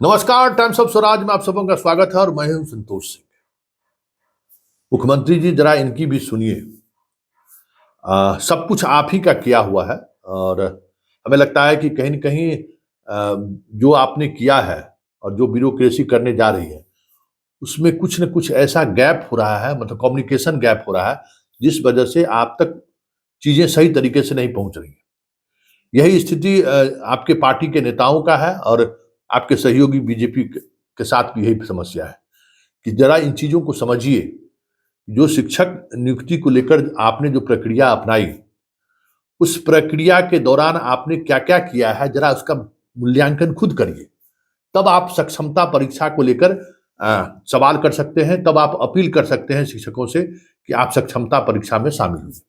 नमस्कार, times of Swaraj में आप सबों का स्वागत है और मैं हूं संतोष सिंह। मुख्यमंत्री जी, जरा इनकी भी सुनिए। सब कुछ आप ही का किया हुआ है और हमें लगता है कि कहीं न कहीं जो आपने किया है और जो ब्यूरोक्रेसी करने जा रही है, उसमें कुछ न कुछ ऐसा गैप हो रहा है, मतलब कम्युनिकेशन गैप हो रहा है, जिस वजह से आप तक चीज़ें सही तरीके से नहीं पहुँच रही हैं। यही स्थिति आपके पार्टी के नेताओं का है और आपके सहयोगी बीजेपी के साथ भी यही समस्या है कि जरा इन चीज़ों को समझिए। जो शिक्षक नियुक्ति को लेकर आपने जो प्रक्रिया अपनाई, उस प्रक्रिया के दौरान आपने क्या-क्या किया है, ज़रा उसका मूल्यांकन खुद करिए। तब आप सक्षमता परीक्षा को लेकर सवाल कर सकते हैं, तब आप अपील कर सकते हैं शिक्षकों से कि आप सक्षमता परीक्षा में शामिल होइए।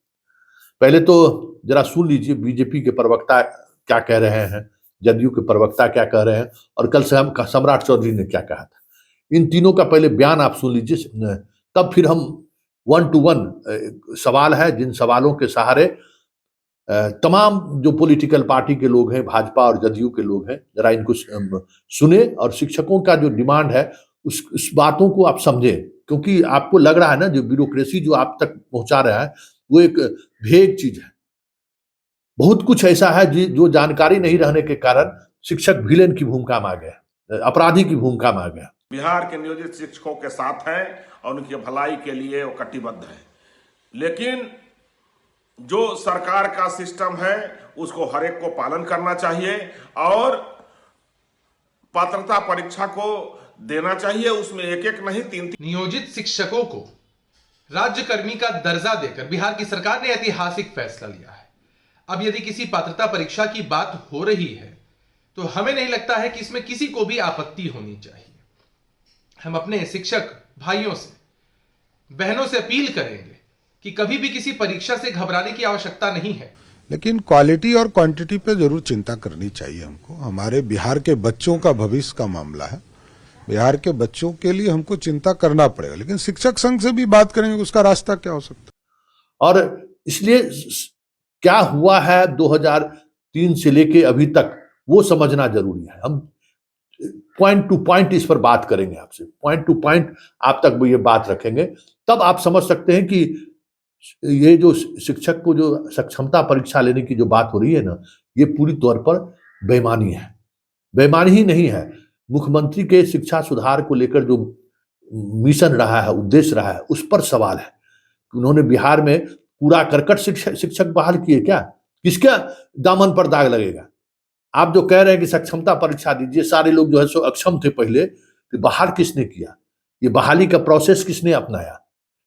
पहले तो ज़रा सुन लीजिए बीजेपी के प्रवक्ता क्या कह रहे हैं, जदयू के प्रवक्ता क्या कह रहे हैं और कल से हम सम्राट चौधरी ने क्या कहा था। इन तीनों का पहले बयान आप सुन लीजिए, तब फिर हम वन टू वन सवाल है, जिन सवालों के सहारे तमाम जो पॉलिटिकल पार्टी के लोग हैं, भाजपा और जदयू के लोग हैं, ज़रा इनको सुने और शिक्षकों का जो डिमांड है, उस बातों को आप समझें। क्योंकि आपको लग रहा है ना, जो ब्यूरोक्रेसी जो आप तक पहुँचा रहा है, वो एक भेग चीज़ है। बहुत कुछ ऐसा है जो जानकारी नहीं रहने के कारण शिक्षक विलेन की भूमिका में आ गए, अपराधी की भूमिका में आ गए। बिहार के नियोजित शिक्षकों के साथ हैं और उनकी भलाई के लिए वो कटिबद्ध है। लेकिन जो सरकार का सिस्टम है उसको हर एक को पालन करना चाहिए और पात्रता परीक्षा को देना चाहिए। उसमें एक एक नहीं, तीन तीन नियोजित शिक्षकों को राज्यकर्मी का दर्जा देकर बिहार की सरकार ने ऐतिहासिक फैसला लिया है। अब यदि किसी पात्रता परीक्षा की बात हो रही है तो हमें नहीं लगता है कि इसमें किसी को भी आपत्ति होनी चाहिए। हम अपने शिक्षक भाइयों से, बहनों से अपील करेंगे कि कभी भी किसी परीक्षा से घबराने की आवश्यकता नहीं है, लेकिन क्वालिटी और क्वांटिटी पे जरूर चिंता करनी चाहिए हमको। हमारे बिहार के बच्चों का भविष्य का मामला है, बिहार के बच्चों के लिए हमको चिंता करना पड़ेगा। लेकिन शिक्षक संघ से भी बात करेंगे, उसका रास्ता क्या हो सकता है। और इसलिए क्या हुआ है 2003 से लेके अभी तक, वो समझना जरूरी है। हम पॉइंट टू पॉइंट इस पर बात करेंगे आपसे, पॉइंट टू पॉइंट आप तक वो ये बात रखेंगे, तब आप समझ सकते हैं कि ये जो शिक्षक को जो सक्षमता परीक्षा लेने की जो बात हो रही है ना, ये पूरी तौर पर बेईमानी है। बेईमानी ही नहीं है, मुख्यमंत्री के शिक्षा सुधार को लेकर जो मिशन रहा है, उद्देश्य रहा है, उस पर सवाल है। उन्होंने बिहार में कूड़ा करकट शिक्षक बहाल किए क्या? किसका दामन पर दाग लगेगा? आप जो कह रहे हैं कि सक्षमता परीक्षा दीजिए, सारे लोग जो है सो अक्षम थे पहले, तो बहाल किसने किया? ये बहाली का प्रोसेस किसने अपनाया?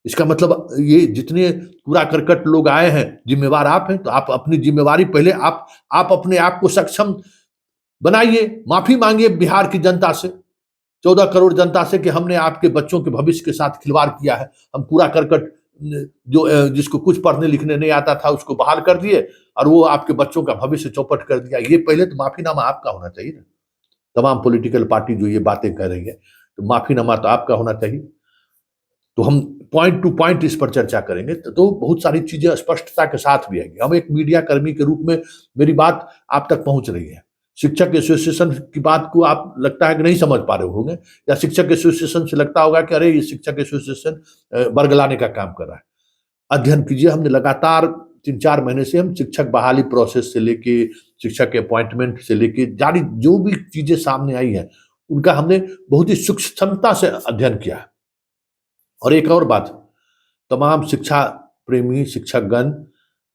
इसका मतलब ये जितने कूड़ा करकट लोग आए हैं, जिम्मेवार आप हैं, तो आप अपनी जिम्मेवारी पहले आप अपने आप को सक्षम बनाइए। माफी मांगिए बिहार की जनता से, 14 करोड़ जनता से, कि हमने आपके बच्चों के भविष्य के साथ खिलवाड़ किया है। हम कूड़ा करकट जो जिसको कुछ पढ़ने लिखने नहीं आता था उसको बहाल कर दिए और वो आपके बच्चों का भविष्य चौपट कर दिया। ये पहले तो माफीनामा आपका होना चाहिए ना। तमाम पॉलिटिकल पार्टी जो ये बातें कर रही है, तो माफीनामा तो आपका होना चाहिए। तो हम पॉइंट टू पॉइंट इस पर चर्चा करेंगे तो बहुत सारी चीजें स्पष्टता के साथ भी आएंगी। हम एक मीडिया कर्मी के रूप में मेरी बात आप तक पहुंच रही है। शिक्षक एसोसिएशन की बात को आप लगता है कि नहीं समझ पा रहे होंगे, या शिक्षक एसोसिएशन से लगता होगा कि अरे ये शिक्षक एसोसिएशन बरगलाने का काम कर रहा है। अध्ययन कीजिए, हमने लगातार 3-4 महीने से हम शिक्षक बहाली प्रोसेस से लेके, शिक्षक अपॉइंटमेंट से लेके जारी जो भी चीजें सामने आई है, उनका हमने बहुत ही सूक्ष्मता से अध्ययन किया है। और एक और बात, तमाम शिक्षा प्रेमी शिक्षकगण,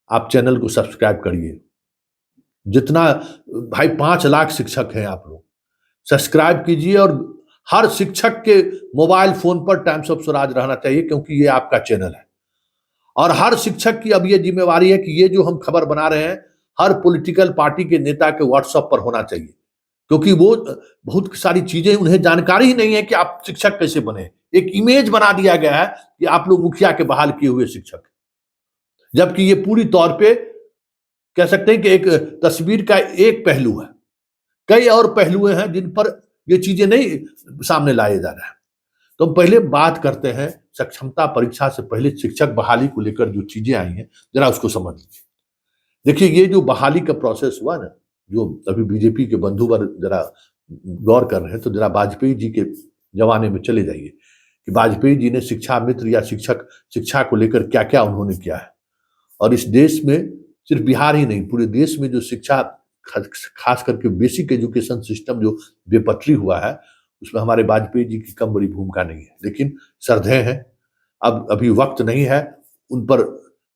आप चैनल को सब्सक्राइब करिए। जितना भाई 5 लाख शिक्षक हैं आप लोग, सब्सक्राइब कीजिए और हर शिक्षक के मोबाइल फोन पर टाइम्स ऑफ स्वराज रहना चाहिए, क्योंकि ये आपका चैनल है। और हर शिक्षक की अब ये जिम्मेवारी है कि ये जो हम खबर बना रहे हैं, हर पॉलिटिकल पार्टी के नेता के व्हाट्सएप पर होना चाहिए, क्योंकि वो बहुत सारी चीजें उन्हें जानकारी ही नहीं है कि आप शिक्षक कैसे बने। एक इमेज बना दिया गया है कि आप लोग मुखिया के बहाल किए हुए शिक्षक, जबकि ये पूरी तौर पे कह सकते हैं कि एक तस्वीर का एक पहलू है। कई और पहलू हैं जिन पर ये चीजें नहीं सामने लाए जा रहे हैं। तो हम पहले बात करते हैं सक्षमता परीक्षा से पहले शिक्षक बहाली को लेकर जो चीजें आई हैं, जरा उसको समझ लीजिए। देखिए, ये जो बहाली का प्रोसेस हुआ ना, जो अभी बीजेपी के बंधुवर जरा गौर कर रहे हैं तो जरा वाजपेयी जी के जमाने में चले जाइए कि वाजपेयी जी ने शिक्षा मित्र या शिक्षा को लेकर क्या क्या उन्होंने किया है। और इस देश में सिर्फ बिहार ही नहीं, पूरे देश में जो शिक्षा खास करके बेसिक एजुकेशन सिस्टम जो बेपटरी हुआ है, उसमें हमारे वाजपेयी जी की कम बड़ी भूमिका नहीं है। लेकिन श्रद्धेय हैं, अब अभी वक्त नहीं है उन पर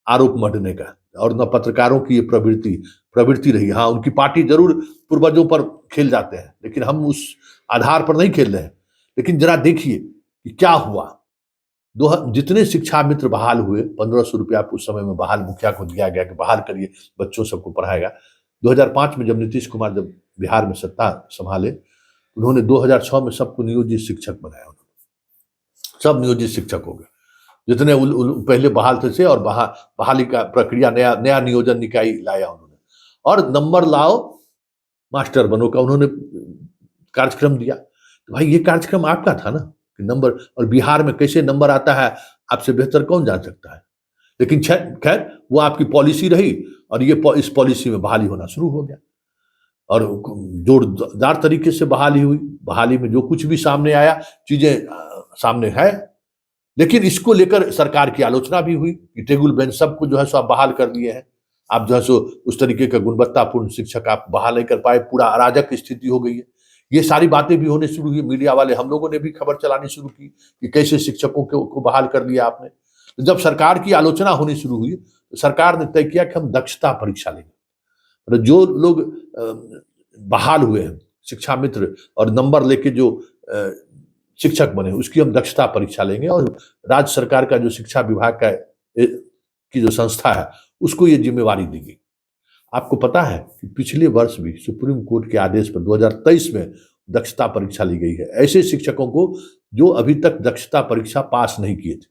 आरोप मढ़ने का, और न पत्रकारों की ये प्रवृत्ति रही। हाँ, उनकी पार्टी जरूर पूर्वजों पर खेल जाते हैं, लेकिन हम उस आधार पर नहीं खेल रहे हैं। लेकिन जरा देखिए कि क्या हुआ। जितने शिक्षा मित्र बहाल हुए, 1500 रुपया उस समय में बहाल मुखिया को दिया गया कि बहाल करिए, बच्चों सबको पढ़ाएगा। 2005 में जब नीतीश कुमार जब बिहार में सत्ता संभाले, उन्होंने 2006 में सबको नियोजित शिक्षक बनाया। उन्होंने सब नियोजित शिक्षक हो गए, जितने पहले बहाल थे, और बहाली का प्रक्रिया नया नियोजन निकाय लाया उन्होंने, और नंबर लाओ मास्टर बनो का उन्होंने कार्यक्रम दिया। तो भाई ये कार्यक्रम आपका था ना कि नंबर, और बिहार में कैसे नंबर आता है आपसे बेहतर कौन जान सकता है। लेकिन खैर वो आपकी पॉलिसी रही, और ये इस पॉलिसी में बहाली होना शुरू हो गया, और जोरदार तरीके से बहाली हुई। बहाली में जो कुछ भी सामने आया, चीजें सामने है, लेकिन इसको लेकर सरकार की आलोचना भी हुई कि टेबल बेंच सबको जो है सो आप बहाल कर दिए हैं, आप जो है सो उस तरीके का गुणवत्तापूर्ण शिक्षक आप बहाल नहीं कर पाए, पूरा अराजक स्थिति हो गई है। ये सारी बातें भी होने शुरू हुई। मीडिया वाले, हम लोगों ने भी खबर चलानी शुरू की कि कैसे शिक्षकों को बहाल कर दिया आपने। तो जब सरकार की आलोचना होनी शुरू हुई तो सरकार ने तय किया कि हम दक्षता परीक्षा लेंगे। तो जो लोग बहाल हुए हैं शिक्षा मित्र और नंबर लेके जो शिक्षक बने, उसकी हम दक्षता परीक्षा लेंगे, और राज्य सरकार का जो शिक्षा विभाग का की जो संस्था है उसको ये जिम्मेवारी दी गई। आपको पता है कि पिछले वर्ष भी सुप्रीम कोर्ट के आदेश पर 2023 में दक्षता परीक्षा ली गई है ऐसे शिक्षकों को जो अभी तक दक्षता परीक्षा पास नहीं किए थे।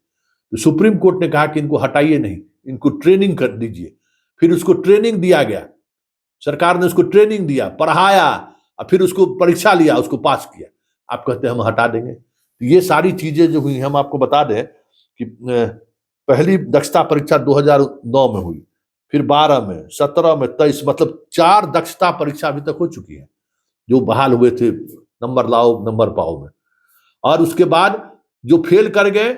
तो सुप्रीम कोर्ट ने कहा कि इनको हटाइए नहीं, इनको ट्रेनिंग कर दीजिए। फिर उसको ट्रेनिंग दिया गया, सरकार ने उसको ट्रेनिंग दिया, पढ़ाया, और फिर उसको परीक्षा लिया, उसको पास किया। आप कहते हैं हम हटा देंगे। तो ये सारी चीजें जो हुई, हम आपको बता दें कि पहली दक्षता परीक्षा 2009 में हुई, फिर 12 में, 17 में, 23, मतलब 4 दक्षता परीक्षा अभी तक हो चुकी है जो बहाल हुए थे नंबर लाओ नंबर पाओ में। और उसके बाद जो फेल कर गए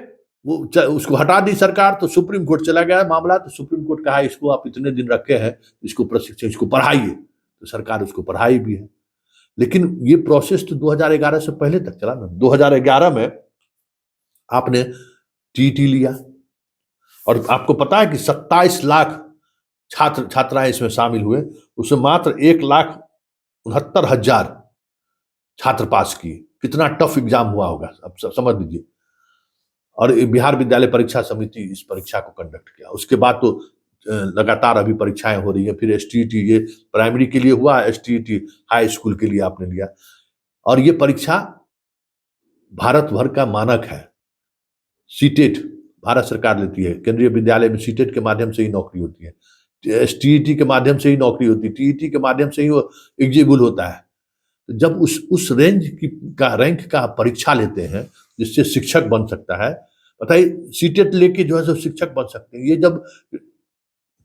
वो उसको हटा दी सरकार। तो सुप्रीम कोर्ट चला गया मामला, तो सुप्रीम कोर्ट कहा इसको आप इतने दिन रखे हैं, इसको प्रशिक्षण, इसको पढ़ाइए। तो सरकार उसको पढ़ाई भी है। लेकिन ये प्रोसेस तो 2011 से पहले तक चला ना। 2011 में आपने टीटी लिया, और आपको पता है कि 27 लाख छात्राएं इसमें शामिल हुए, उसमें मात्र 1,69,000 छात्र पास किए। कितना टफ एग्जाम हुआ होगा, अब समझ लीजिए। और बिहार विद्यालय परीक्षा समिति इस परीक्षा को कंडक्ट किया। उसके बाद तो लगातार अभी परीक्षाएं हो रही है। फिर एसटीईटी, ये प्राइमरी के लिए हुआ, एसटीईटी हाई स्कूल के लिए आपने लिया। और ये परीक्षा भारत भर का मानक है। सीटेट भारत सरकार लेती है, केंद्रीय विद्यालय में सीटेट के माध्यम से ही नौकरी होती है, एसटीईटी के माध्यम से ही नौकरी होती है, टीईटी के माध्यम से ही वो एलिजिबल होता है। तो जब उस रेंज का रैंक का परीक्षा लेते हैं जिससे शिक्षक बन सकता है, बताइए, सीटेट लेके जो है सो शिक्षक बन सकते हैं। ये जब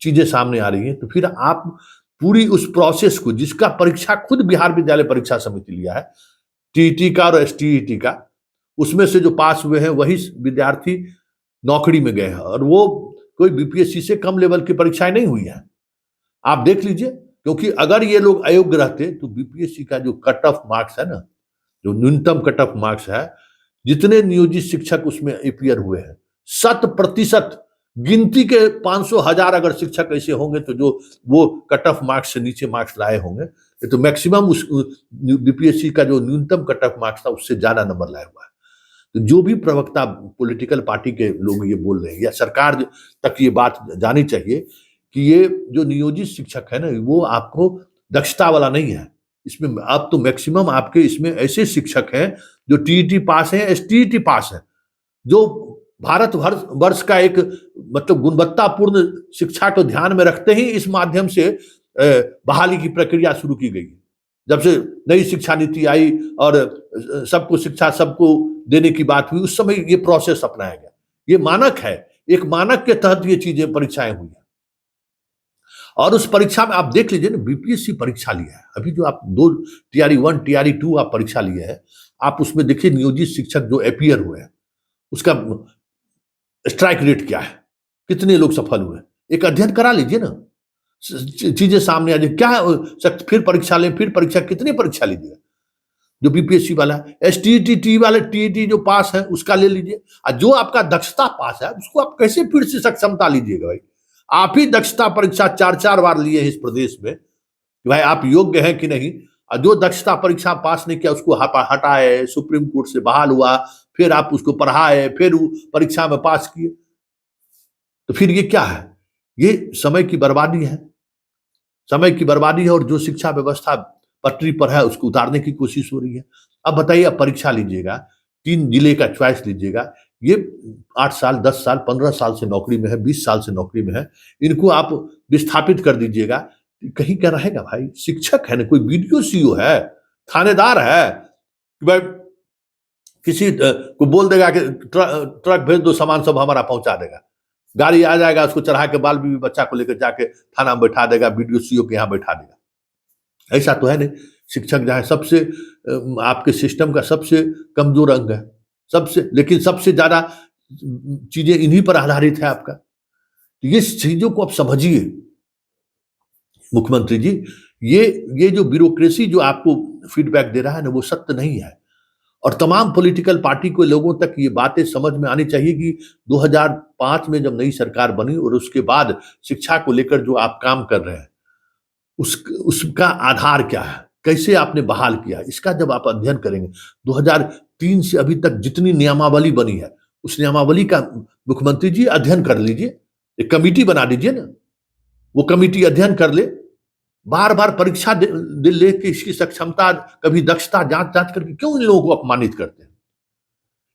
चीजें सामने आ रही हैं तो फिर आप पूरी उस प्रोसेस को, जिसका परीक्षा खुद बिहार विद्यालय परीक्षा समिति लिया है, टीईटी का और एसटीईटी का, उसमें से जो पास हुए हैं वही विद्यार्थी नौकरी में गए हैं, और वो कोई बीपीएससी से कम लेवल की परीक्षाएं नहीं हुई है। आप देख लीजिए, क्योंकि अगर ये लोग अयोग्य रहते तो बीपीएससी का जो कट ऑफ मार्क्स है ना, जो न्यूनतम कट ऑफ मार्क्स है, जितने नियोजित शिक्षक उसमें अपीयर हुए हैं, 100% गिनती के 500,000 अगर शिक्षक ऐसे होंगे तो जो वो कट ऑफ मार्क्स से नीचे मार्क्स लाए होंगे, तो मैक्सिमम उस बीपीएससी का जो न्यूनतम कट ऑफ मार्क्स था उससे ज्यादा नंबर लाया हुआ है। तो जो भी प्रवक्ता पॉलिटिकल पार्टी के लोग ये बोल रहे हैं, या सरकार तक ये बात जानी चाहिए कि ये जो नियोजित शिक्षक है ना, वो आपको दक्षता वाला नहीं है। इसमें आप तो मैक्सिमम आपके इसमें ऐसे शिक्षक हैं जो टीईटी पास हैं, एसटीईटी पास हैं, जो भारत वर्ष का एक मतलब गुणवत्तापूर्ण शिक्षा को ध्यान में रखते ही इस माध्यम से बहाली की प्रक्रिया शुरू की गई। जब से नई शिक्षा नीति आई और सबको शिक्षा सबको देने की बात हुई, उस समय ये प्रोसेस अपनाया गया। ये मानक है, एक मानक के तहत ये चीजें परीक्षाएं हुई हैं। और उस परीक्षा में आप देख लीजिए ना, बीपीएससी परीक्षा लिया है अभी जो आप 2 टीआरई 1 टीआरई 2 आप परीक्षा लिए हैं, आप उसमें देखिए नियोजित शिक्षक जो अपीयर हुए हैं उसका स्ट्राइक रेट क्या है, कितने लोग सफल हुए, एक अध्ययन करा लीजिए ना, चीजें सामने आ जाए। क्या फिर परीक्षा लें, फिर परीक्षा, कितनी परीक्षा लीजिएगा जो बीपीएससी वाला है, एसटीईटी टी वाला टीईटी जो पास है उसका ले लीजिए, और जो आपका दक्षता पास है उसको आप कैसे फिर से सक्षमता लीजिएगा भाई। आप ही दक्षता परीक्षा 4-4 बार लिए हैं इस प्रदेश में कि भाई आप योग्य हैं कि नहीं, और जो दक्षता परीक्षा पास नहीं किया उसको हटाए, सुप्रीम कोर्ट से बहाल हुआ, फिर आप उसको पढ़ाए, फिर परीक्षा में पास किए, तो फिर ये क्या है, ये समय की बर्बादी है, समय की बर्बादी है। और जो शिक्षा व्यवस्था पटरी पर है उसको उतारने की कोशिश हो रही है। अब बताइए, आप परीक्षा लीजिएगा, 3 जिले का चॉइस लीजिएगा, ये 8 साल 10 साल 15 साल से नौकरी में है, 20 साल से नौकरी में है, इनको आप विस्थापित कर दीजिएगा, कहीं क्या रहेगा भाई। शिक्षक है ना, कोई बीडीओ सीओ है, थानेदार है, भाई किसी को बोल देगा कि ट्रक भेज दो, सामान सब हमारा पहुंचा देगा, गाड़ी आ जाएगा, उसको चढ़ा के बाल बीवी बच्चा को लेकर जाके थाना में बैठा देगा, बीडीओ सीओ के यहाँ बैठा देगा। ऐसा तो है नहीं। शिक्षक जो है सबसे आपके सिस्टम का सबसे कमजोर अंग है, सबसे, लेकिन सबसे ज्यादा चीजें इन्हीं पर आधारित है आपका। ये चीजों को आप समझिए मुख्यमंत्री जी, ये जो ब्यूरोक्रेसी जो आपको फीडबैक दे रहा है ना, वो सत्य नहीं है। और तमाम पॉलिटिकल पार्टी के लोगों तक ये बातें समझ में आनी चाहिए कि 2005 में जब नई सरकार बनी और उसके बाद शिक्षा को लेकर जो आप काम कर रहे हैं उसका आधार क्या है, कैसे आपने बहाल किया, इसका जब आप अध्ययन करेंगे, 2003 से अभी तक जितनी नियमावली बनी है उस नियमावली का मुख्यमंत्री जी अध्ययन कर लीजिए, एक कमेटी बना दीजिए ना, वो कमेटी अध्ययन कर ले, बार बार परीक्षा ले के इसकी सक्षमता, कभी दक्षता जांच करके क्यों इन लोगों को अपमानित करते हैं।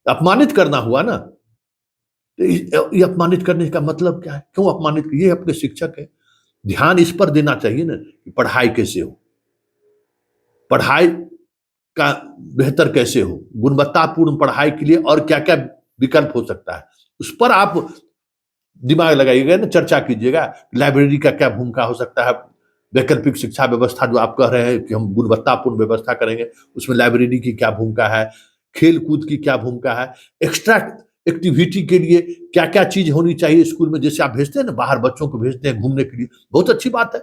अपमानित करना हुआ ना, ये अपमानित करने का मतलब क्या है, क्यों अपमानित, ये अपने शिक्षक है, ध्यान इस पर देना चाहिए ना कि पढ़ाई कैसे हो, पढ़ाई का बेहतर कैसे हो, गुणवत्तापूर्ण पढ़ाई के लिए और क्या क्या विकल्प हो सकता है, उस पर आप दिमाग लगाइएगा ना, चर्चा कीजिएगा। लाइब्रेरी का क्या भूमिका हो सकता है, वैकल्पिक शिक्षा व्यवस्था जो आप कह रहे हैं कि हम गुणवत्तापूर्ण व्यवस्था करेंगे, उसमें लाइब्रेरी की क्या भूमिका है, खेल कूद की क्या भूमिका है, एक्स्ट्रा एक्टिविटी के लिए क्या क्या चीज होनी चाहिए स्कूल में, जैसे आप भेजते हैं ना बाहर बच्चों को भेजते हैं घूमने के लिए, बहुत अच्छी बात है।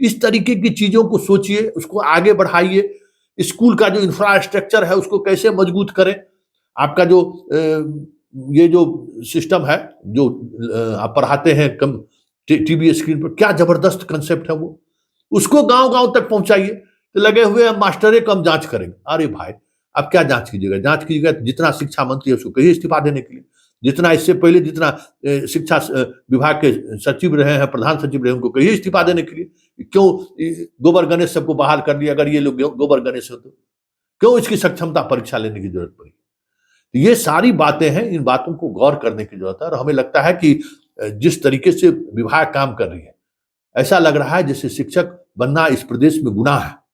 इस तरीके की चीजों को सोचिए, उसको आगे बढ़ाइए। स्कूल का जो इंफ्रास्ट्रक्चर है उसको कैसे मजबूत करें, आपका जो ये जो सिस्टम है जो आप पढ़ाते हैं कम टीवी स्क्रीन पर, क्या जबरदस्त कंसेप्ट है वो, उसको गांव गांव तक पहुंचाइए। तो लगे हुए मास्टरें कम जांच करेंगे, अरे भाई आप क्या जांच कीजिएगा, जांच कीजिएगा जितना शिक्षा मंत्री है उसको कहिए इस्तीफा देने के लिए, जितना इससे पहले जितना शिक्षा विभाग के सचिव रहे हैं, प्रधान सचिव रहे, उनको कहिए इस्तीफा देने के लिए। क्यों गोबर गणेश सबको बहाल कर दिया, अगर ये लोग गोबर गणेश हो तो क्यों इसकी सक्षमता परीक्षा लेने की जरूरत पड़ी। तो ये सारी बातें हैं, इन बातों को गौर करने की जरूरत है। और हमें लगता है कि जिस तरीके से विभाग काम कर रही है, ऐसा लग रहा है जैसे शिक्षक बनना इस प्रदेश में गुनाह है।